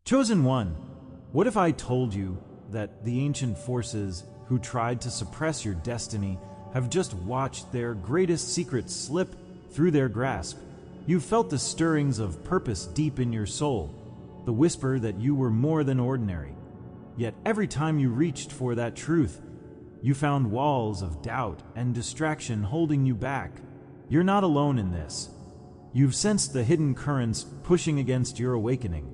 Chosen One, what if I told you that the ancient forces who tried to suppress your destiny have just watched their greatest secrets slip through their grasp? You've felt the stirrings of purpose deep in your soul, the whisper that you were more than ordinary. Yet every time you reached for that truth, you found walls of doubt and distraction holding you back. You're not alone in this. You've sensed the hidden currents pushing against your awakening,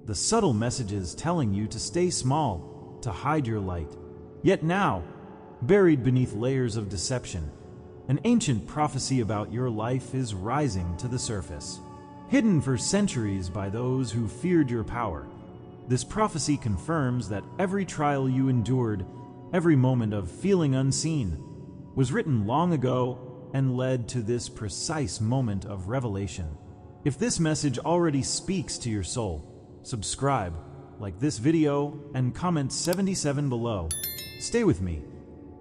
the subtle messages telling you to stay small, to hide your light. Yet now, buried beneath layers of deception, an ancient prophecy about your life is rising to the surface. Hidden for centuries by those who feared your power, this prophecy confirms that every trial you endured, every moment of feeling unseen, was written long ago and led to this precise moment of revelation. If this message already speaks to your soul, subscribe, like this video, and comment 77 below. Stay with me,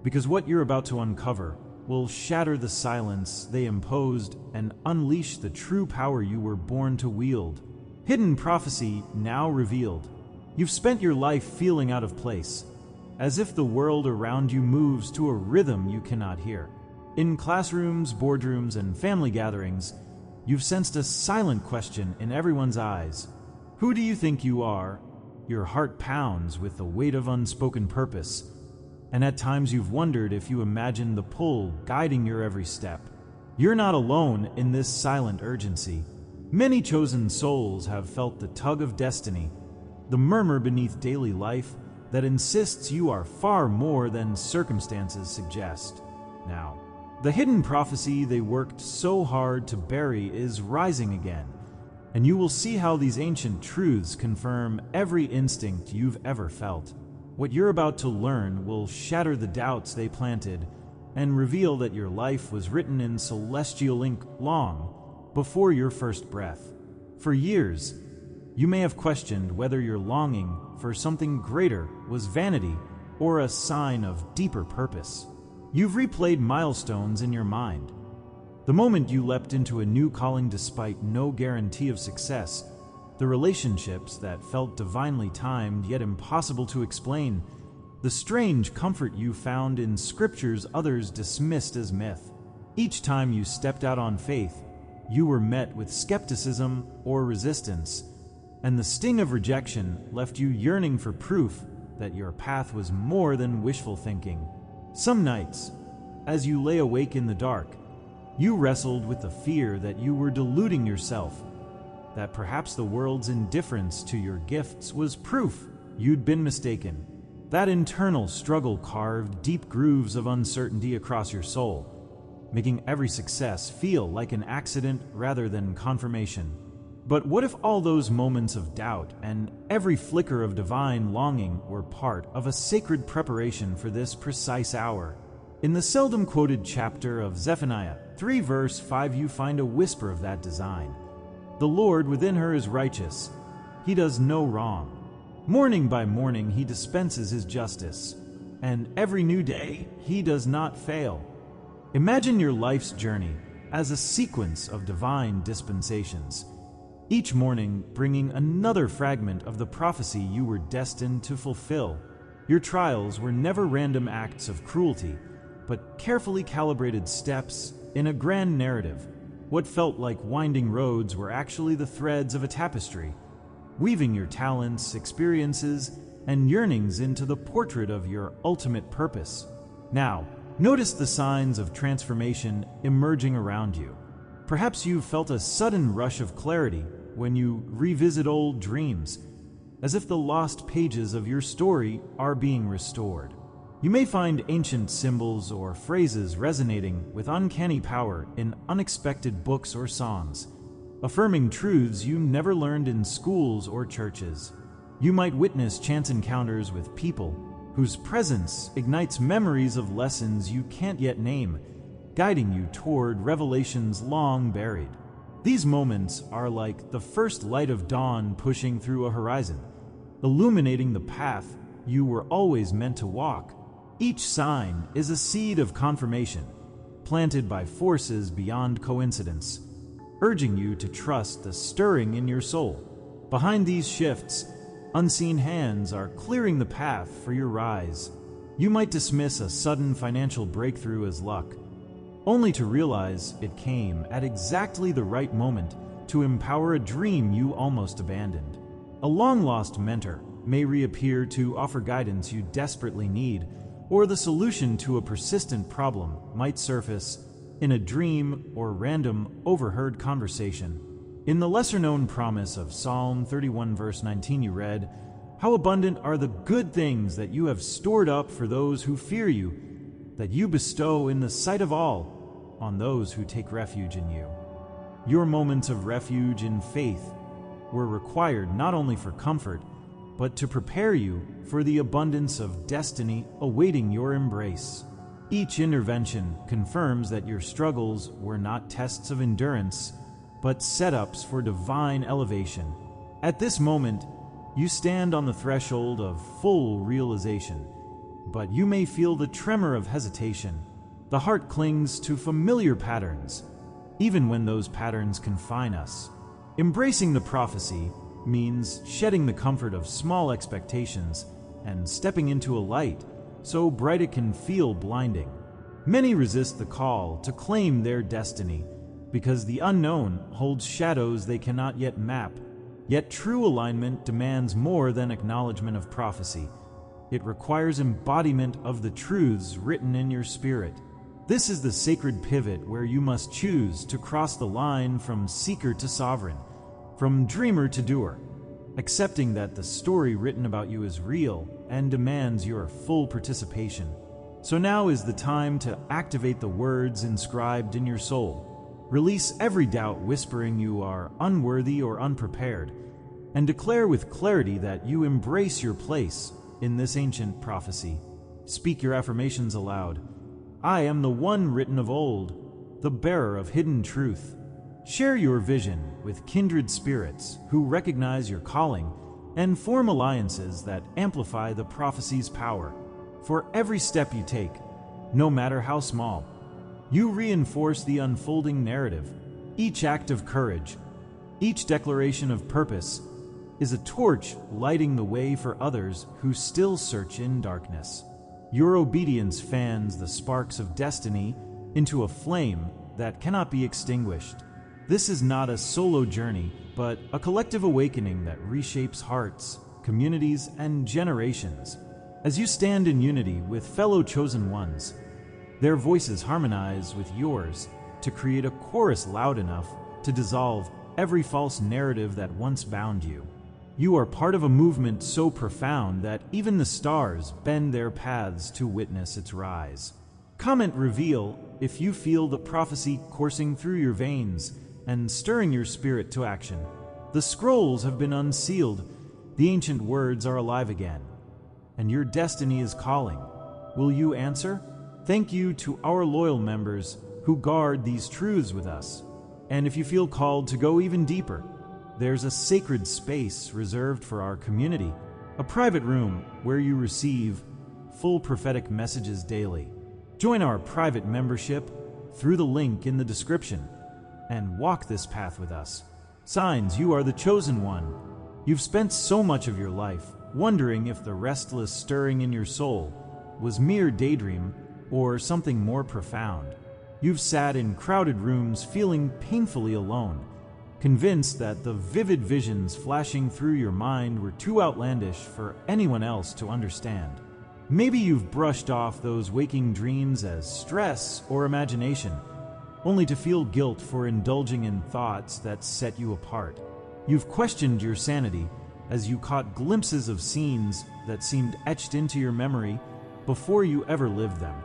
because what you're about to uncover will shatter the silence they imposed and unleash the true power you were born to wield. Hidden prophecy now revealed. You've spent your life feeling out of place, as if the world around you moves to a rhythm you cannot hear. In classrooms, boardrooms, and family gatherings, you've sensed a silent question in everyone's eyes. Who do you think you are? Your heart pounds with the weight of unspoken purpose, and at times you've wondered if you imagine the pull guiding your every step. You're not alone in this silent urgency. Many chosen souls have felt the tug of destiny, the murmur beneath daily life that insists you are far more than circumstances suggest. Now, the hidden prophecy they worked so hard to bury is rising again, and you will see how these ancient truths confirm every instinct you've ever felt. What you're about to learn will shatter the doubts they planted and reveal that your life was written in celestial ink long before your first breath. For years, you may have questioned whether your longing for something greater was vanity or a sign of deeper purpose. You've replayed milestones in your mind. The moment you leapt into a new calling despite no guarantee of success, the relationships that felt divinely timed yet impossible to explain, the strange comfort you found in scriptures others dismissed as myth. Each time you stepped out on faith, you were met with skepticism or resistance, and the sting of rejection left you yearning for proof that your path was more than wishful thinking. Some nights, as you lay awake in the dark, you wrestled with the fear that you were deluding yourself, that perhaps the world's indifference to your gifts was proof you'd been mistaken. That internal struggle carved deep grooves of uncertainty across your soul, making every success feel like an accident rather than confirmation. But what if all those moments of doubt and every flicker of divine longing were part of a sacred preparation for this precise hour? In the seldom quoted chapter of Zephaniah 3 verse 5, you find a whisper of that design. The Lord within her is righteous. He does no wrong. Morning by morning he dispenses his justice, and every new day he does not fail. Imagine your life's journey as a sequence of divine dispensations, each morning bringing another fragment of the prophecy you were destined to fulfill. Your trials were never random acts of cruelty, but carefully calibrated steps in a grand narrative. What felt like winding roads were actually the threads of a tapestry, weaving your talents, experiences, and yearnings into the portrait of your ultimate purpose. Now, notice the signs of transformation emerging around you. Perhaps you've felt a sudden rush of clarity when you revisit old dreams, as if the lost pages of your story are being restored. You may find ancient symbols or phrases resonating with uncanny power in unexpected books or songs, affirming truths you never learned in schools or churches. You might witness chance encounters with people whose presence ignites memories of lessons you can't yet name, guiding you toward revelations long buried. These moments are like the first light of dawn pushing through a horizon, illuminating the path you were always meant to walk. Each sign is a seed of confirmation, planted by forces beyond coincidence, urging you to trust the stirring in your soul. Behind these shifts, unseen hands are clearing the path for your rise. You might dismiss a sudden financial breakthrough as luck, only to realize it came at exactly the right moment to empower a dream you almost abandoned. A long-lost mentor may reappear to offer guidance you desperately need, or the solution to a persistent problem might surface in a dream or random overheard conversation. In the lesser-known promise of Psalm 31 verse 19 you read, "How abundant are the good things that you have stored up for those who fear you, that you bestow in the sight of all on those who take refuge in you." Your moments of refuge in faith were required not only for comfort, but to prepare you for the abundance of destiny awaiting your embrace. Each intervention confirms that your struggles were not tests of endurance, but setups for divine elevation. At this moment, you stand on the threshold of full realization, but you may feel the tremor of hesitation. The heart clings to familiar patterns, even when those patterns confine us. Embracing the prophecy means shedding the comfort of small expectations and stepping into a light so bright it can feel blinding. Many resist the call to claim their destiny because the unknown holds shadows they cannot yet map. Yet true alignment demands more than acknowledgement of prophecy. It requires embodiment of the truths written in your spirit. This is the sacred pivot where you must choose to cross the line from seeker to sovereign, from dreamer to doer, accepting that the story written about you is real and demands your full participation. So now is the time to activate the words inscribed in your soul. Release every doubt whispering you are unworthy or unprepared, and declare with clarity that you embrace your place in this ancient prophecy. Speak your affirmations aloud. I am the one written of old, the bearer of hidden truth. Share your vision with kindred spirits who recognize your calling and form alliances that amplify the prophecy's power. For every step you take, no matter how small, you reinforce the unfolding narrative. Each act of courage, each declaration of purpose, is a torch lighting the way for others who still search in darkness. Your obedience fans the sparks of destiny into a flame that cannot be extinguished. This is not a solo journey, but a collective awakening that reshapes hearts, communities, and generations. As you stand in unity with fellow chosen ones, their voices harmonize with yours to create a chorus loud enough to dissolve every false narrative that once bound you. You are part of a movement so profound that even the stars bend their paths to witness its rise. Comment reveal if you feel the prophecy coursing through your veins and stirring your spirit to action. The scrolls have been unsealed, the ancient words are alive again, and your destiny is calling. Will you answer? Thank you to our loyal members who guard these truths with us. And if you feel called to go even deeper, there's a sacred space reserved for our community, a private room where you receive full prophetic messages daily. Join our private membership through the link in the description and walk this path with us. Signs you are the chosen one. You've spent so much of your life wondering if the restless stirring in your soul was mere daydream or something more profound. You've sat in crowded rooms feeling painfully alone, convinced that the vivid visions flashing through your mind were too outlandish for anyone else to understand. Maybe you've brushed off those waking dreams as stress or imagination, only to feel guilt for indulging in thoughts that set you apart. You've questioned your sanity as you caught glimpses of scenes that seemed etched into your memory before you ever lived them.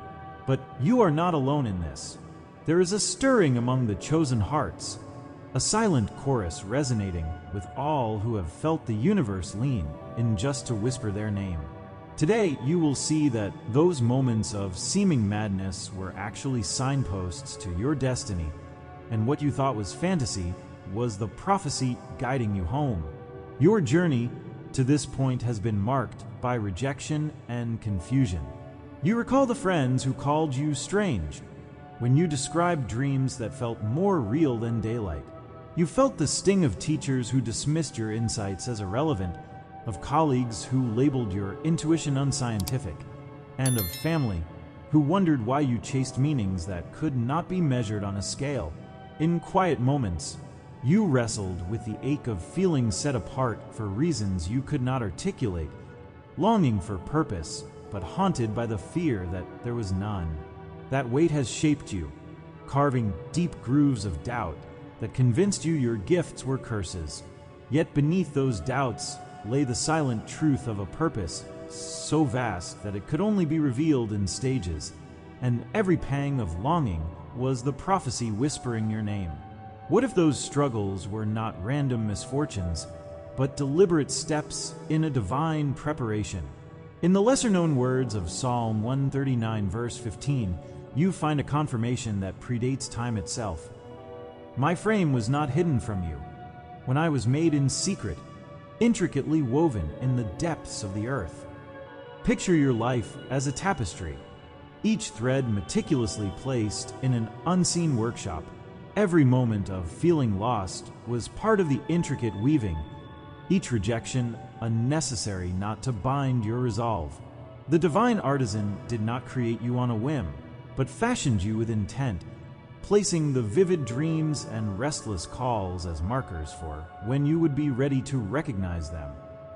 But you are not alone in this. There is a stirring among the chosen hearts, a silent chorus resonating with all who have felt the universe lean in just to whisper their name. Today, you will see that those moments of seeming madness were actually signposts to your destiny, and what you thought was fantasy was the prophecy guiding you home. Your journey to this point has been marked by rejection and confusion. You recall the friends who called you strange when you described dreams that felt more real than daylight. You felt the sting of teachers who dismissed your insights as irrelevant of colleagues who labeled your intuition unscientific, and of family who wondered why you chased meanings that could not be measured on a scale. In quiet moments, you wrestled with the ache of feeling set apart for reasons you could not articulate, longing for purpose, but haunted by the fear that there was none. That weight has shaped you, carving deep grooves of doubt that convinced you your gifts were curses. Yet beneath those doubts lay the silent truth of a purpose so vast that it could only be revealed in stages, and every pang of longing was the prophecy whispering your name. What if those struggles were not random misfortunes, but deliberate steps in a divine preparation? In the lesser-known words of Psalm 139, verse 15, you find a confirmation that predates time itself. My frame was not hidden from you, when I was made in secret, intricately woven in the depths of the earth. Picture your life as a tapestry, each thread meticulously placed in an unseen workshop. Every moment of feeling lost was part of the intricate weaving, each rejection a necessary knot to bind your resolve. The divine artisan did not create you on a whim, but fashioned you with intent, placing the vivid dreams and restless calls as markers for when you would be ready to recognize them.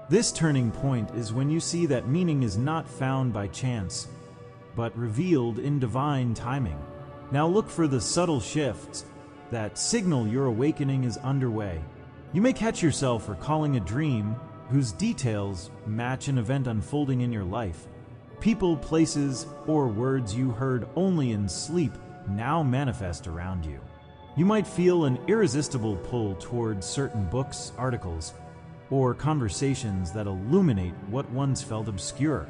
This turning point is when you see that meaning is not found by chance, but revealed in divine timing. Now look for the subtle shifts that signal your awakening is underway. You may catch yourself recalling a dream whose details match an event unfolding in your life. People, places, or words you heard only in sleep now manifest around you. You might feel an irresistible pull toward certain books, articles, or conversations that illuminate what once felt obscure.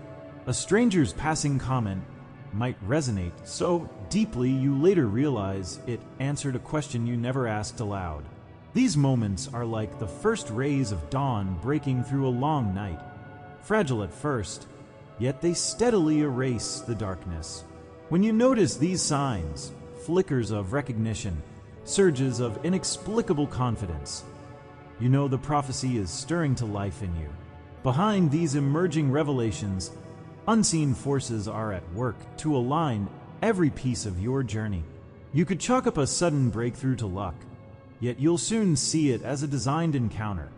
A stranger's passing comment might resonate so deeply you later realize it answered a question you never asked aloud. These moments are like the first rays of dawn breaking through a long night. Fragile at first, yet they steadily erase the darkness. When you notice these signs, flickers of recognition, surges of inexplicable confidence, you know the prophecy is stirring to life in you. Behind these emerging revelations, unseen forces are at work to align every piece of your journey. You could chalk up a sudden breakthrough to luck, yet you'll soon see it as a designed encounter.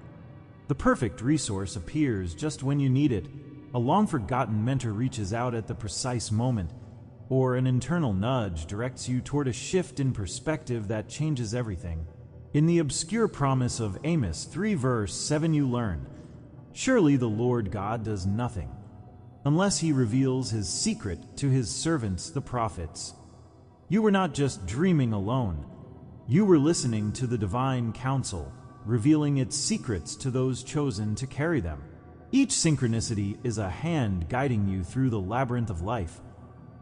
The perfect resource appears just when you need it. A long-forgotten mentor reaches out at the precise moment, or an internal nudge directs you toward a shift in perspective that changes everything. In the obscure promise of Amos 3 verse 7 you learn, "Surely the Lord God does nothing, unless he reveals his secret to his servants the prophets." You were not just dreaming alone. You were listening to the divine counsel, revealing its secrets to those chosen to carry them. Each synchronicity is a hand guiding you through the labyrinth of life,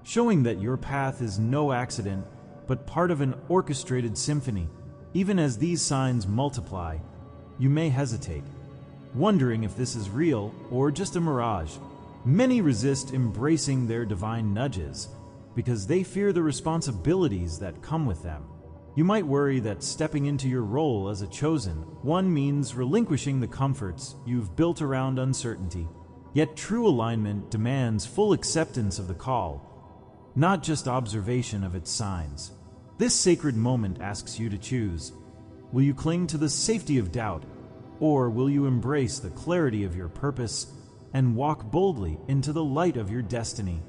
showing that your path is no accident, but part of an orchestrated symphony. Even as these signs multiply, you may hesitate, wondering if this is real or just a mirage. Many resist embracing their divine nudges because they fear the responsibilities that come with them. You might worry that stepping into your role as a chosen one means relinquishing the comforts you've built around uncertainty. Yet true alignment demands full acceptance of the call, not just observation of its signs. This sacred moment asks you to choose. Will you cling to the safety of doubt, or will you embrace the clarity of your purpose and walk boldly into the light of your destiny?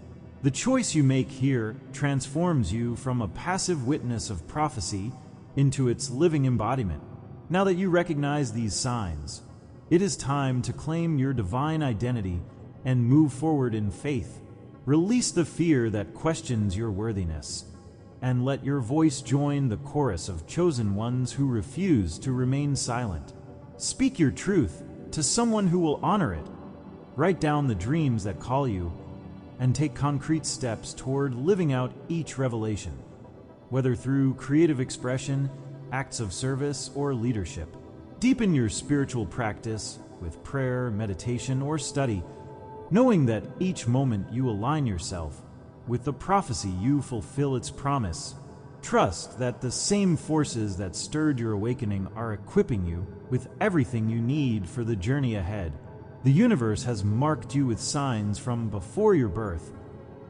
The choice you make here transforms you from a passive witness of prophecy into its living embodiment. Now that you recognize these signs, it is time to claim your divine identity and move forward in faith. Release the fear that questions your worthiness, and let your voice join the chorus of chosen ones who refuse to remain silent. Speak your truth to someone who will honor it. Write down the dreams that call you, and take concrete steps toward living out each revelation, whether through creative expression, acts of service, or leadership. Deepen your spiritual practice with prayer, meditation, or study, knowing that each moment you align yourself with the prophecy, you fulfill its promise. Trust that the same forces that stirred your awakening are equipping you with everything you need for the journey ahead. The universe has marked you with signs from before your birth,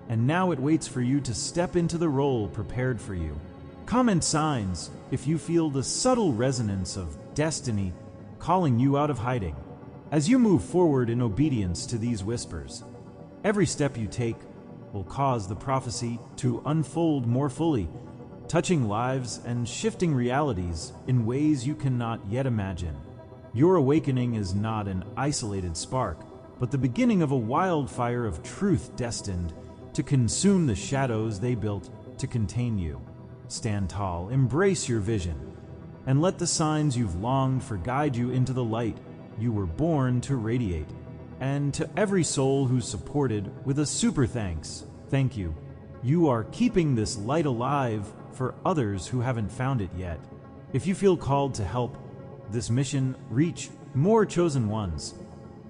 and now it waits for you to step into the role prepared for you. Comment signs if you feel the subtle resonance of destiny calling you out of hiding. As you move forward in obedience to these whispers, every step you take will cause the prophecy to unfold more fully, touching lives and shifting realities in ways you cannot yet imagine. Your awakening is not an isolated spark, but the beginning of a wildfire of truth destined to consume the shadows they built to contain you. Stand tall, embrace your vision, and let the signs you've longed for guide you into the light you were born to radiate. And to every soul who's supported with a super thanks, thank you. You are keeping this light alive for others who haven't found it yet. If you feel called to help this mission reach more chosen ones,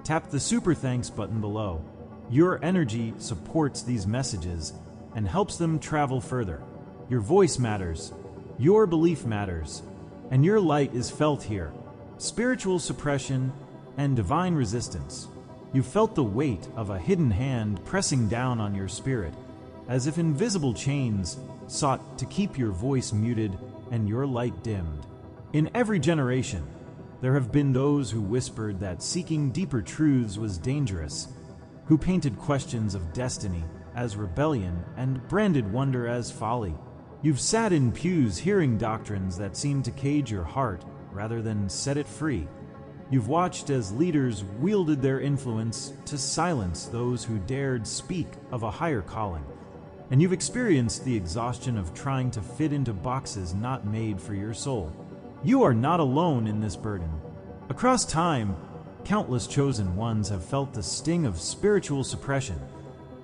tap the super thanks button below. Your energy supports these messages and helps them travel further. Your voice matters, your belief matters, and your light is felt here. Spiritual suppression and divine resistance. You felt the weight of a hidden hand pressing down on your spirit, as if invisible chains sought to keep your voice muted and your light dimmed. In every generation, there have been those who whispered that seeking deeper truths was dangerous, who painted questions of destiny as rebellion and branded wonder as folly. You've sat in pews hearing doctrines that seemed to cage your heart rather than set it free. You've watched as leaders wielded their influence to silence those who dared speak of a higher calling. And you've experienced the exhaustion of trying to fit into boxes not made for your soul. You are not alone in this burden. Across time, countless chosen ones have felt the sting of spiritual suppression,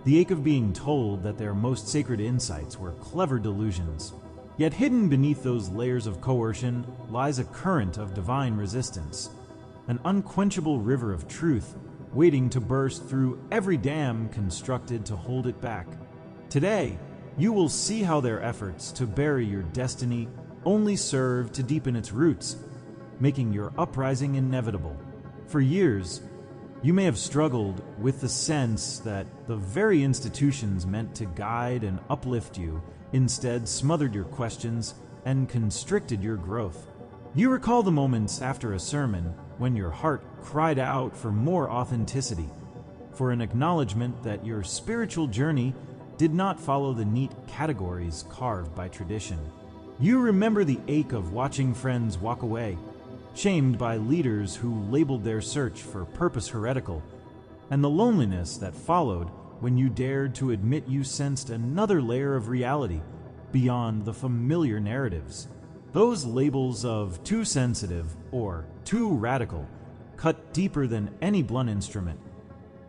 the ache of being told that their most sacred insights were clever delusions. Yet hidden beneath those layers of coercion lies a current of divine resistance, an unquenchable river of truth waiting to burst through every dam constructed to hold it back. Today, you will see how their efforts to bury your destiny only serve to deepen its roots, making your uprising inevitable. For years, you may have struggled with the sense that the very institutions meant to guide and uplift you instead smothered your questions and constricted your growth. You recall the moments after a sermon when your heart cried out for more authenticity, for an acknowledgement that your spiritual journey did not follow the neat categories carved by tradition. You remember the ache of watching friends walk away, shamed by leaders who labeled their search for purpose heretical, and the loneliness that followed when you dared to admit you sensed another layer of reality beyond the familiar narratives. Those labels of too sensitive or too radical cut deeper than any blunt instrument,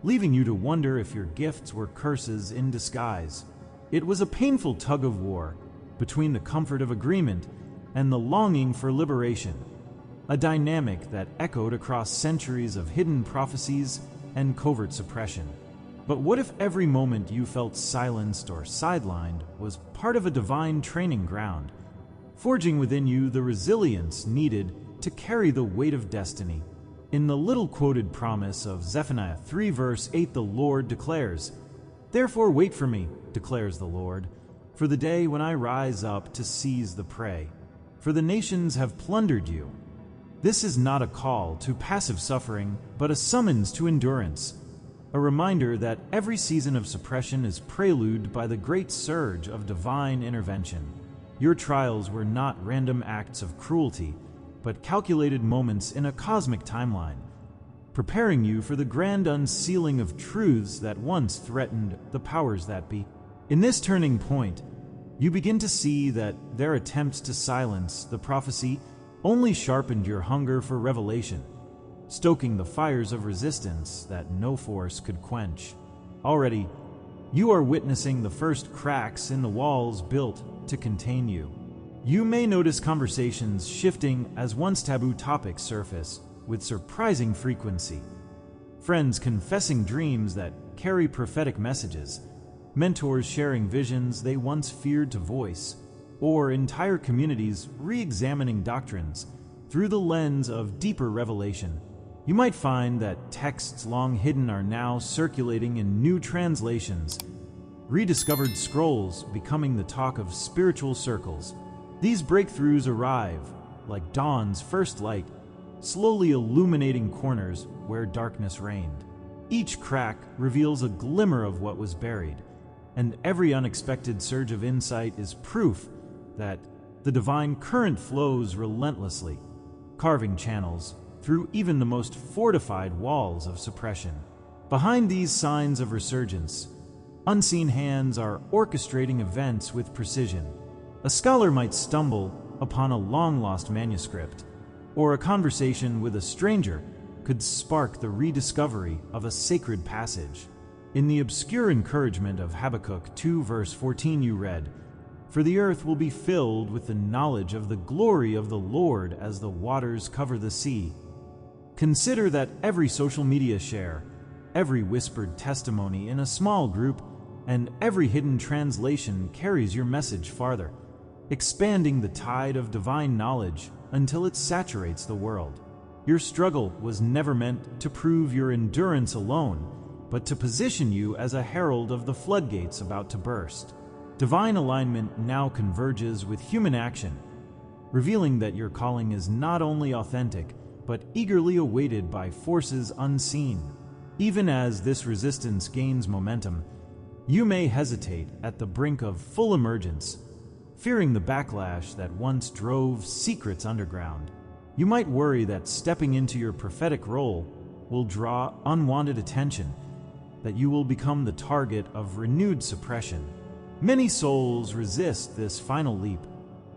leaving you to wonder if your gifts were curses in disguise. It was a painful tug of war between the comfort of agreement and the longing for liberation, a dynamic that echoed across centuries of hidden prophecies and covert suppression. But what if every moment you felt silenced or sidelined was part of a divine training ground, forging within you the resilience needed to carry the weight of destiny? In the little quoted promise of Zephaniah 3 verse 8, the Lord declares, "Therefore wait for me, declares the Lord, for the day when I rise up to seize the prey. For the nations have plundered you." This is not a call to passive suffering, but a summons to endurance, a reminder that every season of suppression is preluded by the great surge of divine intervention. Your trials were not random acts of cruelty, but calculated moments in a cosmic timeline, preparing you for the grand unsealing of truths that once threatened the powers that be. In this turning point, you begin to see that their attempts to silence the prophecy only sharpened your hunger for revelation, stoking the fires of resistance that no force could quench. Already, you are witnessing the first cracks in the walls built to contain you. You may notice conversations shifting as once taboo topics surface with surprising frequency. Friends confessing dreams that carry prophetic messages, mentors sharing visions they once feared to voice, or entire communities re-examining doctrines through the lens of deeper revelation. You might find that texts long hidden are now circulating in new translations, rediscovered scrolls becoming the talk of spiritual circles. These breakthroughs arrive like dawn's first light, slowly illuminating corners where darkness reigned. Each crack reveals a glimmer of what was buried, and every unexpected surge of insight is proof that the divine current flows relentlessly, carving channels through even the most fortified walls of suppression. Behind these signs of resurgence, unseen hands are orchestrating events with precision. A scholar might stumble upon a long-lost manuscript, or a conversation with a stranger could spark the rediscovery of a sacred passage. In the obscure encouragement of Habakkuk 2 verse 14 you read, "For the earth will be filled with the knowledge of the glory of the Lord as the waters cover the sea." Consider that every social media share, every whispered testimony in a small group, and every hidden translation carries your message farther, expanding the tide of divine knowledge until it saturates the world. Your struggle was never meant to prove your endurance alone, but to position you as a herald of the floodgates about to burst. Divine alignment now converges with human action, revealing that your calling is not only authentic, but eagerly awaited by forces unseen. Even as this resistance gains momentum, you may hesitate at the brink of full emergence, fearing the backlash that once drove secrets underground. You might worry that stepping into your prophetic role will draw unwanted attention, that you will become the target of renewed suppression. Many souls resist this final leap,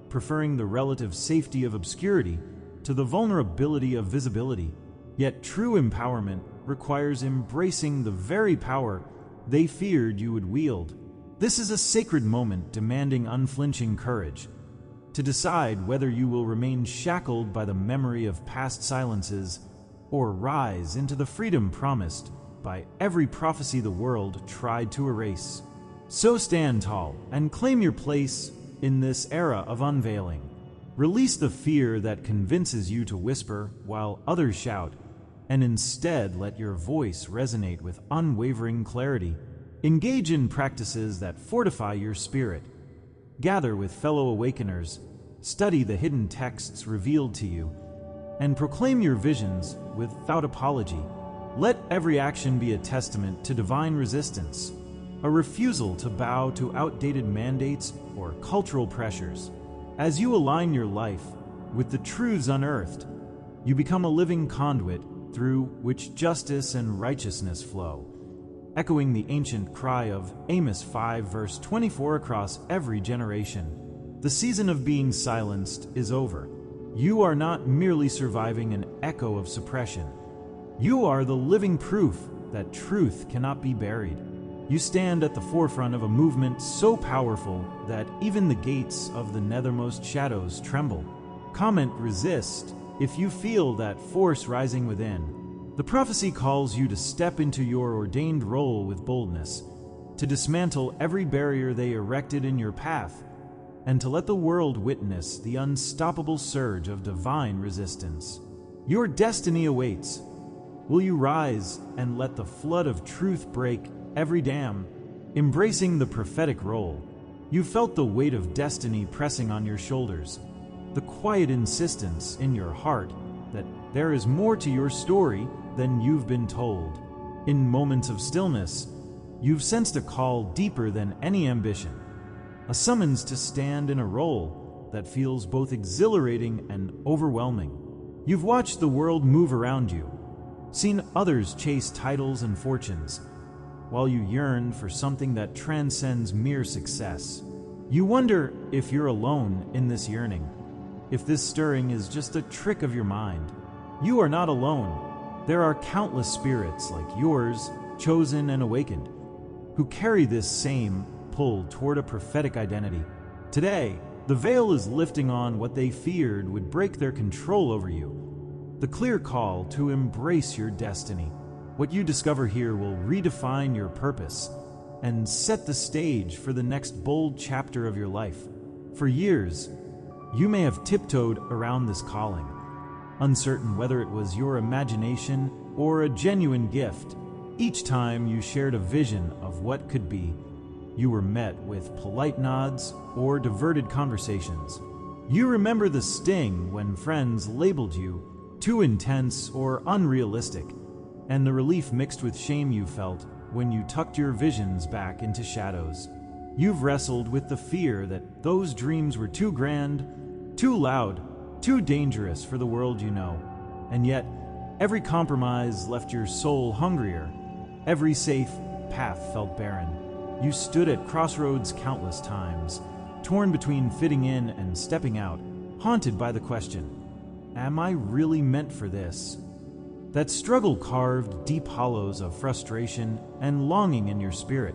preferring the relative safety of obscurity to the vulnerability of visibility. Yet true empowerment requires embracing the very power they feared you would wield. This is a sacred moment demanding unflinching courage to decide whether you will remain shackled by the memory of past silences or rise into the freedom promised by every prophecy the world tried to erase. So stand tall and claim your place in this era of unveiling. Release the fear that convinces you to whisper while others shout, and instead let your voice resonate with unwavering clarity. Engage in practices that fortify your spirit. Gather with fellow awakeners, study the hidden texts revealed to you, and proclaim your visions without apology. Let every action be a testament to divine resistance, a refusal to bow to outdated mandates or cultural pressures. As you align your life with the truths unearthed, you become a living conduit through which justice and righteousness flow, echoing the ancient cry of Amos 5 verse 24 across every generation. The season of being silenced is over. You are not merely surviving an echo of suppression. You are the living proof that truth cannot be buried. You stand at the forefront of a movement so powerful that even the gates of the nethermost shadows tremble. Comment resist if you feel that force rising within. The prophecy calls you to step into your ordained role with boldness, to dismantle every barrier they erected in your path, and to let the world witness the unstoppable surge of divine resistance. Your destiny awaits. Will you rise and let the flood of truth break every dam? Embracing the prophetic role, you felt the weight of destiny pressing on your shoulders, the quiet insistence in your heart that there is more to your story than you've been told. In moments of stillness, you've sensed a call deeper than any ambition, a summons to stand in a role that feels both exhilarating and overwhelming. You've watched the world move around you, seen others chase titles and fortunes, while you yearn for something that transcends mere success. You wonder if you're alone in this yearning, if this stirring is just a trick of your mind. You are not alone. There are countless spirits like yours, chosen and awakened, who carry this same pull toward a prophetic identity. Today, the veil is lifting on what they feared would break their control over you. The clear call to embrace your destiny. What you discover here will redefine your purpose and set the stage for the next bold chapter of your life. For years, you may have tiptoed around this calling, uncertain whether it was your imagination or a genuine gift. Each time you shared a vision of what could be, you were met with polite nods or diverted conversations. You remember the sting when friends labeled you too intense or unrealistic, and the relief mixed with shame you felt when you tucked your visions back into shadows. You've wrestled with the fear that those dreams were too grand, too loud, too dangerous for the world you know. And yet, every compromise left your soul hungrier. Every safe path felt barren. You stood at crossroads countless times, torn between fitting in and stepping out, haunted by the question, am I really meant for this? That struggle carved deep hollows of frustration and longing in your spirit,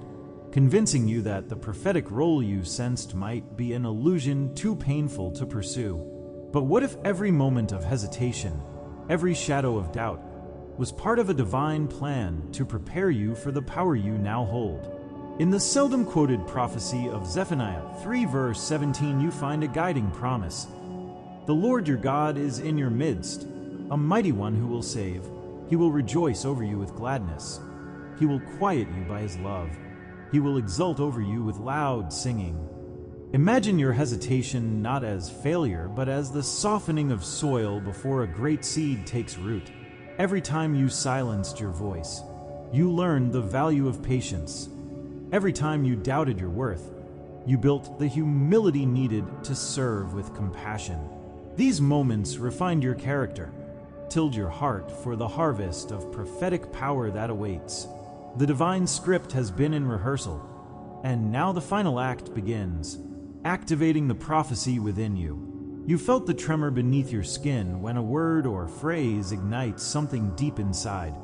convincing you that the prophetic role you sensed might be an illusion too painful to pursue. But what if every moment of hesitation, every shadow of doubt, was part of a divine plan to prepare you for the power you now hold? In the seldom quoted prophecy of Zephaniah 3 verse 17, you find a guiding promise. The Lord your God is in your midst, a mighty one who will save. He will rejoice over you with gladness. He will quiet you by his love. He will exult over you with loud singing. Imagine your hesitation not as failure, but as the softening of soil before a great seed takes root. Every time you silenced your voice, you learned the value of patience. Every time you doubted your worth, you built the humility needed to serve with compassion. These moments refined your character, tilled your heart for the harvest of prophetic power that awaits. The divine script has been in rehearsal, and now the final act begins, activating the prophecy within you. You felt the tremor beneath your skin when a word or phrase ignites something deep inside,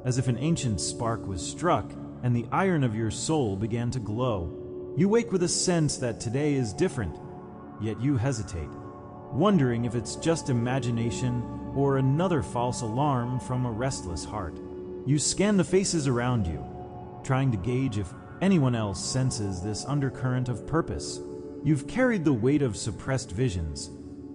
as if an ancient spark was struck and the iron of your soul began to glow. You wake with a sense that today is different, yet you hesitate, wondering if it's just imagination or another false alarm from a restless heart. You scan the faces around you, trying to gauge if anyone else senses this undercurrent of purpose. You've carried the weight of suppressed visions,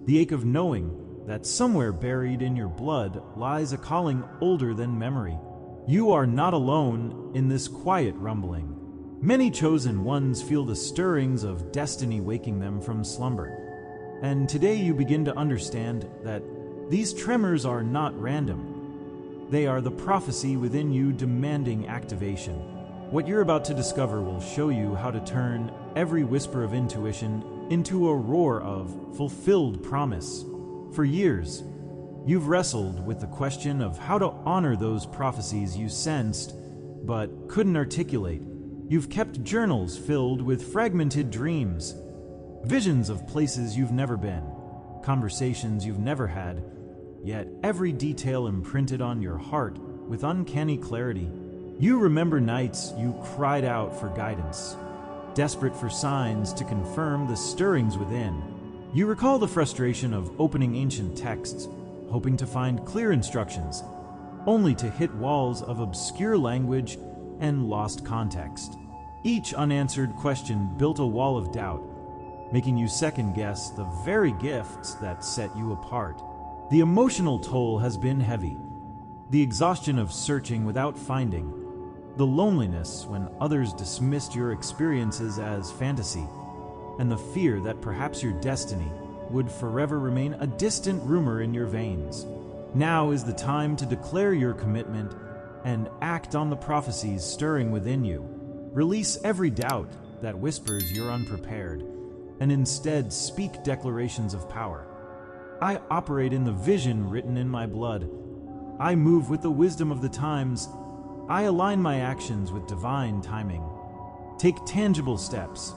the ache of knowing that somewhere buried in your blood lies a calling older than memory. You are not alone in this quiet rumbling. Many chosen ones feel the stirrings of destiny waking them from slumber. And today you begin to understand that these tremors are not random. They are the prophecy within you demanding activation. What you're about to discover will show you how to turn every whisper of intuition into a roar of fulfilled promise. For years, you've wrestled with the question of how to honor those prophecies you sensed but couldn't articulate. You've kept journals filled with fragmented dreams, visions of places you've never been, conversations you've never had, yet every detail imprinted on your heart with uncanny clarity. You remember nights you cried out for guidance, desperate for signs to confirm the stirrings within. You recall the frustration of opening ancient texts, hoping to find clear instructions, only to hit walls of obscure language and lost context. Each unanswered question built a wall of doubt, making you second-guess the very gifts that set you apart. The emotional toll has been heavy. The exhaustion of searching without finding, the loneliness when others dismissed your experiences as fantasy, and the fear that perhaps your destiny would forever remain a distant rumor in your veins. Now is the time to declare your commitment and act on the prophecies stirring within you. Release every doubt that whispers you're unprepared, and instead speak declarations of power. I operate in the vision written in my blood. I move with the wisdom of the times. I align my actions with divine timing. Take tangible steps.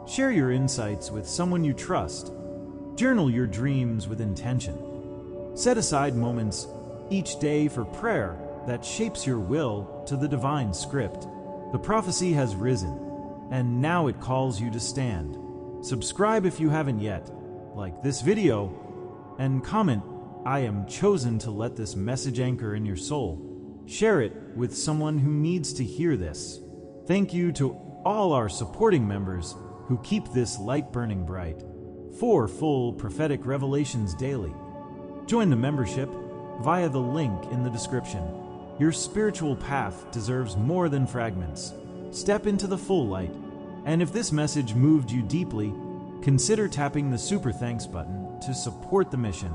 Share your insights with someone you trust. Journal your dreams with intention. Set aside moments each day for prayer that shapes your will to the divine script. The prophecy has risen, and now it calls you to stand. Subscribe if you haven't yet, like this video, and comment, "I am chosen to let this message anchor in your soul." Share it with someone who needs to hear this. Thank you to all our supporting members who keep this light burning bright. For full prophetic revelations daily, Join the membership via the link in the description. Your spiritual path deserves more than fragments. Step into the full light. And if this message moved you deeply, consider tapping the Super Thanks button to support the mission.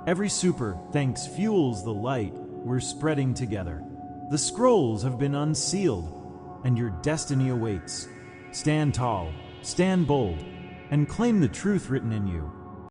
Every super thanks fuels the light we're spreading together. The scrolls have been unsealed, and your destiny awaits. Stand tall, stand bold, and claim the truth written in you.